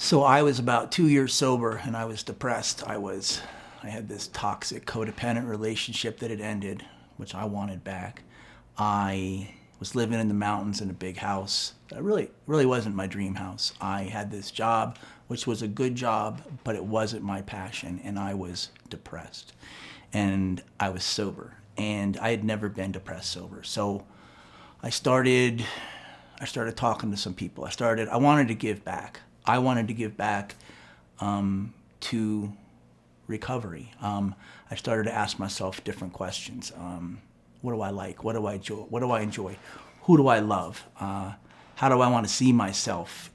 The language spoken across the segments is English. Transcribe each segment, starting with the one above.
So I was about 2 years sober and I was depressed. I had this toxic codependent relationship that had ended, which I wanted back. I was living in the mountains in a big house. That really wasn't my dream house. I had this job, which was a good job, but it wasn't my passion, and I was depressed. And I was sober, and I had never been depressed sober. So I started talking to some people. I wanted to give back. I wanted to give back to recovery. I started to ask myself different questions. What do I like? What do I enjoy? What do I enjoy? Who do I love? How do I want to see myself,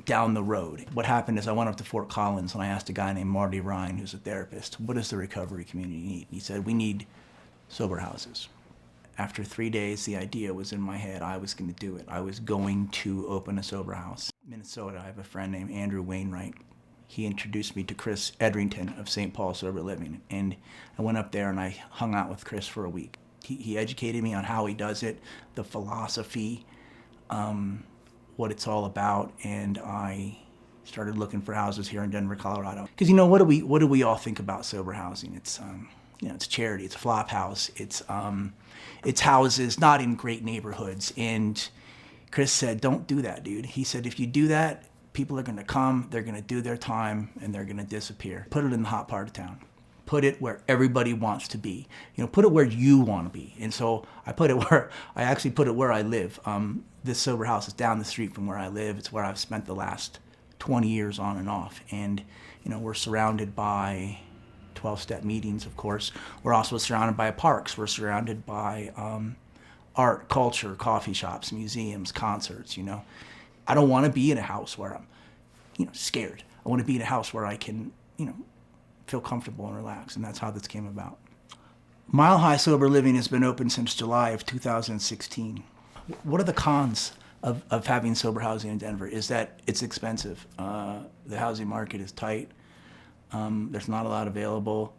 down the road? What happened is I went up to Fort Collins and I asked a guy named Marty Ryan, who's a therapist, what does the recovery community need? He said, we need sober houses. After 3 days, the idea was in my head. I was going to do it. I was going to open a sober house. Minnesota, I have a friend named Andrew Wainwright. He introduced me to Chris Edrington of St. Paul Sober Living. And I went up there and I hung out with Chris for a week. He educated me on how he does it, the philosophy, what it's all about. And I started looking for houses here in Denver, Colorado. Because what do we all think about sober housing? It's it's charity, it's a flop house, it's houses not in great neighborhoods. And Chris said, don't do that, dude. He said, if you do that, people are gonna come, they're gonna do their time, and they're gonna disappear. Put it in the hot part of town. Put it where everybody wants to be. Put it where you wanna be. And so I actually put it where I live. This sober house is down the street from where I live. It's where I've spent the last 20 years on and off. And we're surrounded by 12-step meetings, of course. We're also surrounded by parks. We're surrounded by art, culture, coffee shops, museums, concerts. I don't want to be in a house where I'm, scared. I want to be in a house where I can, feel comfortable and relax, and that's how this came about. Mile High Sober Living has been open since July of 2016. What are the cons of having sober housing in Denver? Is that it's expensive. The housing market is tight. There's not a lot available.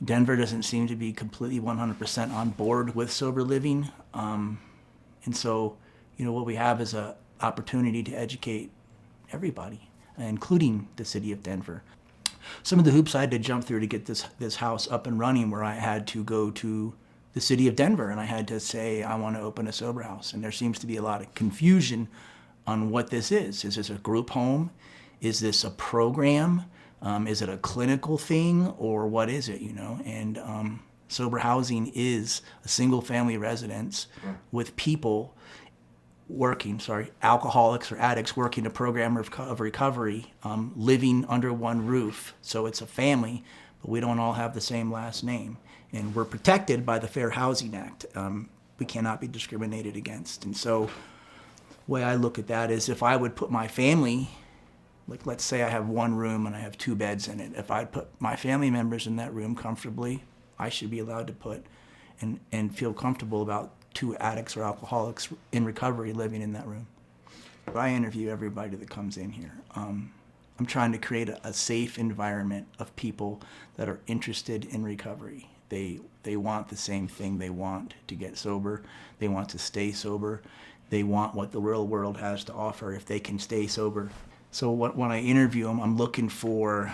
Denver doesn't seem to be completely 100% on board with sober living. And so, what we have is an opportunity to educate everybody, including the city of Denver. Some of the hoops I had to jump through to get this house up and running, where I had to go to the city of Denver and I had to say, I want to open a sober house. And there seems to be a lot of confusion on what this is. Is this a group home? Is this a program? Is it a clinical thing, or what is it, And sober housing is a single family residence with people alcoholics or addicts working a program of recovery, living under one roof. So it's a family, but we don't all have the same last name. And we're protected by the Fair Housing Act. We cannot be discriminated against. And so the way I look at that is, if I would put my family, like let's say I have one room and I have 2 beds in it. If I put my family members in that room comfortably, I should be allowed to put and feel comfortable about 2 addicts or alcoholics in recovery living in that room. I interview everybody that comes in here. I'm trying to create a safe environment of people that are interested in recovery. They want the same thing. They want to get sober. They want to stay sober. They want what the real world has to offer if they can stay sober. So when I interview them, I'm looking for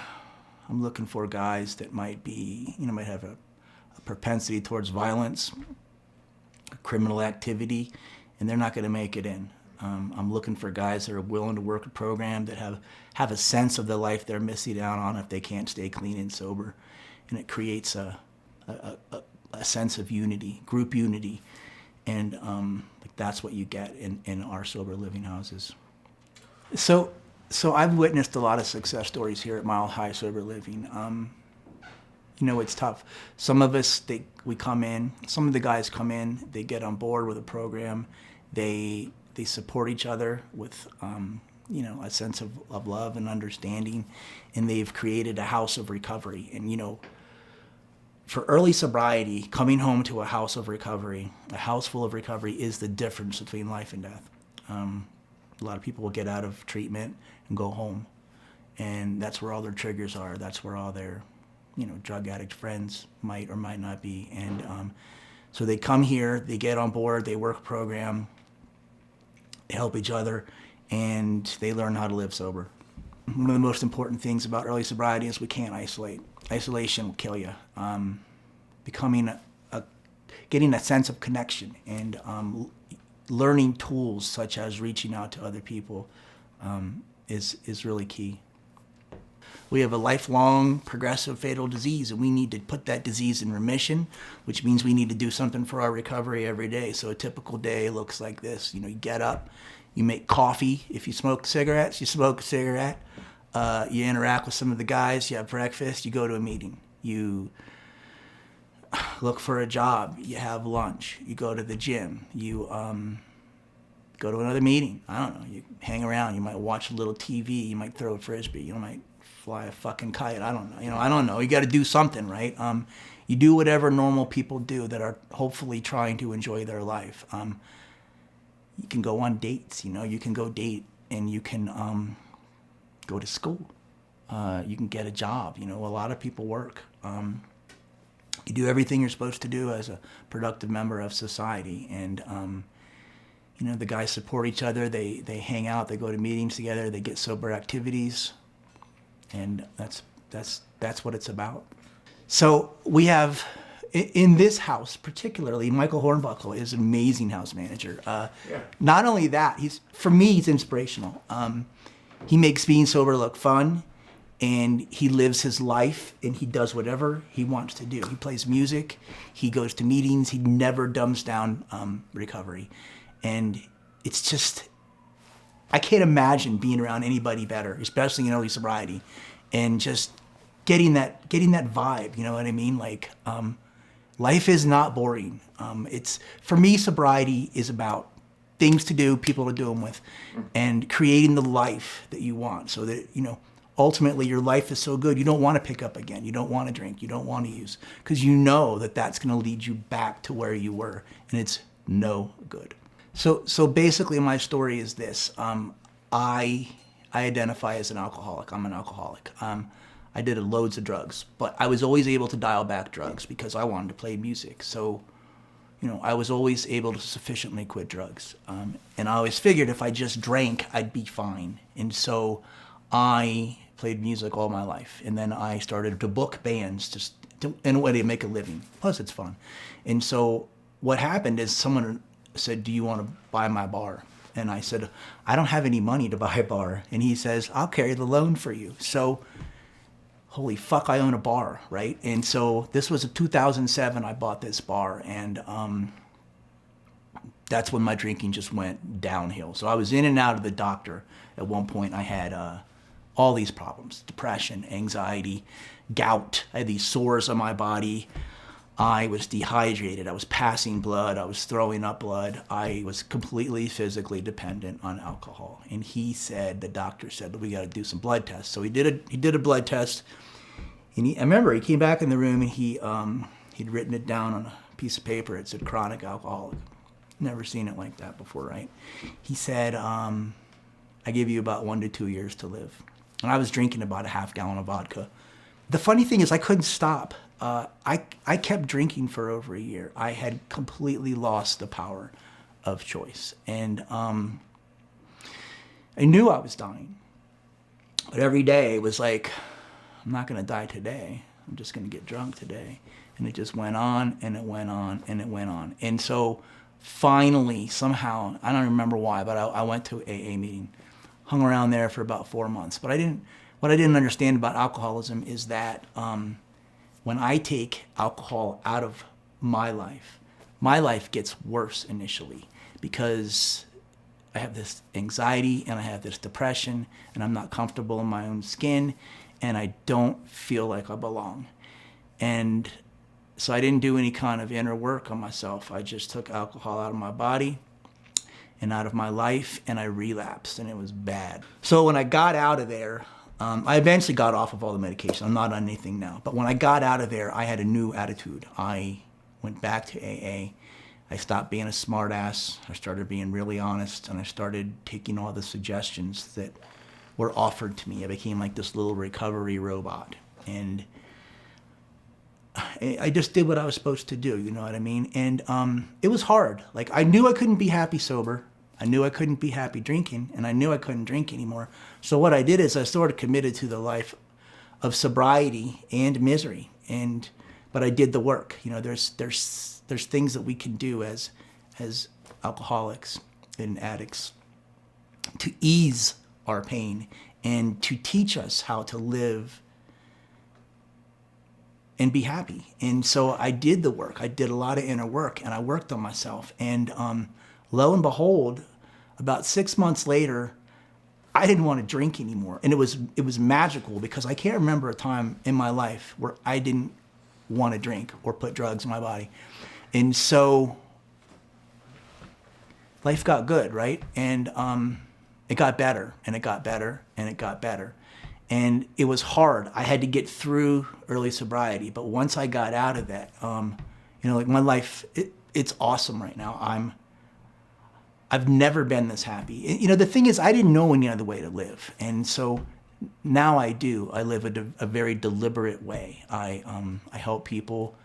guys that might have a propensity towards violence, criminal activity, and they're not going to make it in. I'm looking for guys that are willing to work a program, that have a sense of the life they're missing out on if they can't stay clean and sober, and it creates a sense of unity, group unity, and that's what you get in our sober living houses. So I've witnessed a lot of success stories here at Mile High Sober Living. It's tough. Some of us, we come in, some of the guys come in, they get on board with a program, they support each other with, a sense of love and understanding, and they've created a house of recovery. And, for early sobriety, coming home to a house of recovery, a house full of recovery, is the difference between life and death. A lot of people will get out of treatment and go home, and that's where all their triggers are. That's where all their drug addict friends might or might not be. And so they come here, they get on board, they work a program, they help each other, and they learn how to live sober. one of the most important things about early sobriety is we can't isolate. Isolation will kill you. Getting a sense of connection and learning tools such as reaching out to other people is really key. We have a lifelong progressive fatal disease, and we need to put that disease in remission, which means we need to do something for our recovery every day. So a typical day looks like this. You get up, you make coffee. If you smoke cigarettes, you smoke a cigarette. You interact with some of the guys, you have breakfast, you go to a meeting. You look for a job, you have lunch, you go to the gym, you go to another meeting. I don't know, you hang around, you might watch a little TV, you might throw a frisbee, you might fly a fucking kite, I don't know. I don't know, you gotta do something, right? You do whatever normal people do that are hopefully trying to enjoy their life. You can go on dates, you can go date, and you can go to school. You can get a job, a lot of people work. You do everything you're supposed to do as a productive member of society, and the guys support each other, they hang out, they go to meetings together, they get sober activities, and that's what it's about. So we have, in this house particularly, Michael Hornbuckle is an amazing house manager. Not only that, for me, he's inspirational. He makes being sober look fun, and he lives his life, and he does whatever he wants to do. He plays music, he goes to meetings, he never dumbs down recovery. And it's just, I can't imagine being around anybody better, especially in early sobriety, and just getting that vibe, you know what I mean? Like, life is not boring. For me, sobriety is about things to do, people to do them with, and creating the life that you want, so that, ultimately your life is so good, you don't want to pick up again, you don't want to drink, you don't want to use, because you know that that's going to lead you back to where you were, and it's no good. So basically my story is this. I identify as an alcoholic. I'm an alcoholic. I did loads of drugs, but I was always able to dial back drugs because I wanted to play music. So, I was always able to sufficiently quit drugs. And I always figured if I just drank, I'd be fine. And so I played music all my life. And then I started to book bands in a way to make a living. Plus it's fun. And so what happened is someone said, "Do you want to buy my bar?" And I said, "I don't have any money to buy a bar." And he says, "I'll carry the loan for you." So, holy fuck, I own a bar, right? And so this was in 2007, I bought this bar, and that's when my drinking just went downhill. So I was in and out of the doctor. At one point, I had all these problems: depression, anxiety, gout. I had these sores on my body. I was dehydrated, I was passing blood, I was throwing up blood. I was completely physically dependent on alcohol. And the doctor said, "We got to do some blood tests." So he did a blood test. And I remember he came back in the room, and he'd written it down on a piece of paper. It said chronic alcoholic. Never seen it like that before, right? He said, "I give you about 1 to 2 years to live." And I was drinking about a half gallon of vodka. The funny thing is I couldn't stop. I kept drinking for over a year. I had completely lost the power of choice. And I knew I was dying. But every day it was like, I'm not going to die today. I'm just going to get drunk today. And it just went on, and it went on, and it went on. And so finally, somehow, I don't remember why, but I went to AA meeting, hung around there for about 4 months. But what I didn't understand about alcoholism is that when I take alcohol out of my life gets worse initially, because I have this anxiety and I have this depression, and I'm not comfortable in my own skin, and I don't feel like I belong. And so I didn't do any kind of inner work on myself. I just took alcohol out of my body and out of my life, and I relapsed, and it was bad. So when I got out of there, I eventually got off of all the medication. I'm not on anything now. But when I got out of there, I had a new attitude. I went back to AA. I stopped being a smart ass. I started being really honest, and I started taking all the suggestions that were offered to me. I became like this little recovery robot. And I just did what I was supposed to do, you know what I mean? And it was hard. Like, I knew I couldn't be happy sober. I knew I couldn't be happy drinking, and I knew I couldn't drink anymore. So what I did is I sort of committed to the life of sobriety and misery, but I did the work. You know, there's things that we can do as alcoholics and addicts to ease our pain and to teach us how to live and be happy. And so I did the work. I did a lot of inner work, and I worked on myself. And lo and behold, about 6 months later, I didn't want to drink anymore. And it was magical, because I can't remember a time in my life where I didn't want to drink or put drugs in my body. And so life got good, right? And it got better, and it got better, and it got better. And it was hard. I had to get through early sobriety. But once I got out of that, like my life, it's awesome right now. I've never been this happy. You know, the thing is, I didn't know any other way to live. And so now I do. I live a very deliberate way. I help people.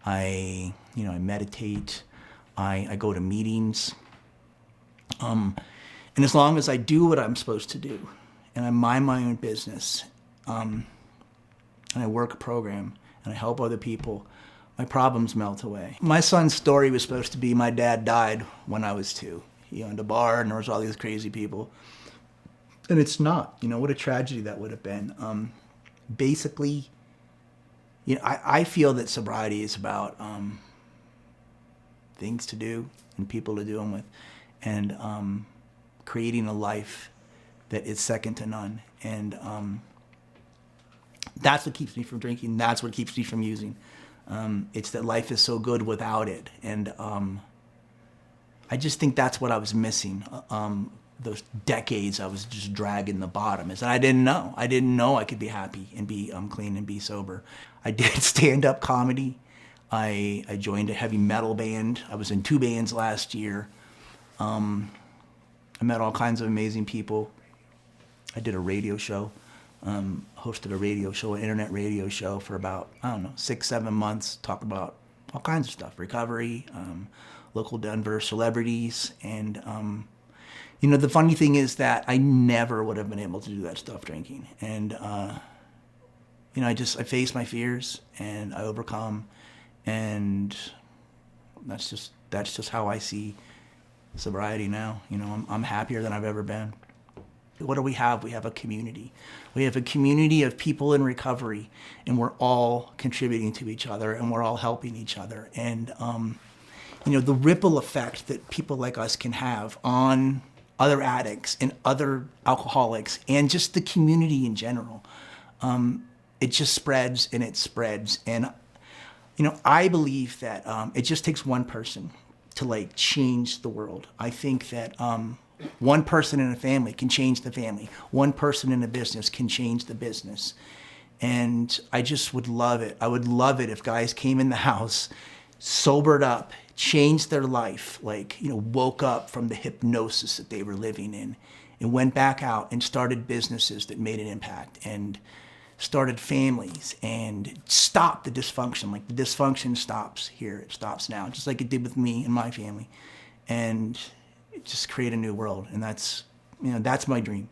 I meditate. I go to meetings. And as long as I do what I'm supposed to do, and I mind my own business, and I work a program, and I help other people, my problems melt away. My son's story was supposed to be my dad died when I was 2. He owned a bar, and there was all these crazy people. And it's not. You know, what a tragedy that would have been. Basically, you know, I feel that sobriety is about things to do and people to do them with, and creating a life that is second to none. And that's what keeps me from drinking. That's what keeps me from using. It's that life is so good without it. And I just think that's what I was missing. Those decades I was just dragging the bottom. Is that I didn't know. I didn't know I could be happy and be clean and be sober. I did stand-up comedy. I joined a heavy metal band. I was in 2 bands last year. I met all kinds of amazing people. I did a radio show, hosted a radio show, an internet radio show for about, 6-7 months, talk about all kinds of stuff, recovery, local Denver celebrities. And, the funny thing is that I never would have been able to do that stuff drinking. And, I face my fears, and I overcome, and that's just how I see sobriety now. You know, I'm happier than I've ever been. What do we have? We have a community. We have a community of people in recovery, and we're all contributing to each other, and we're all helping each other. And, the ripple effect that people like us can have on other addicts and other alcoholics and just the community in general, it just spreads and it spreads. And, I believe that it just takes one person to change the world. I think that one person in a family can change the family. One person in a business can change the business. And I just would love it. I would love it if guys came in the house, sobered up, changed their life, woke up from the hypnosis that they were living in, and went back out and started businesses that made an impact, and started families, and stopped the dysfunction. The dysfunction stops here. It stops now, just like it did with me and my family. And just create a new world. And that's my dream.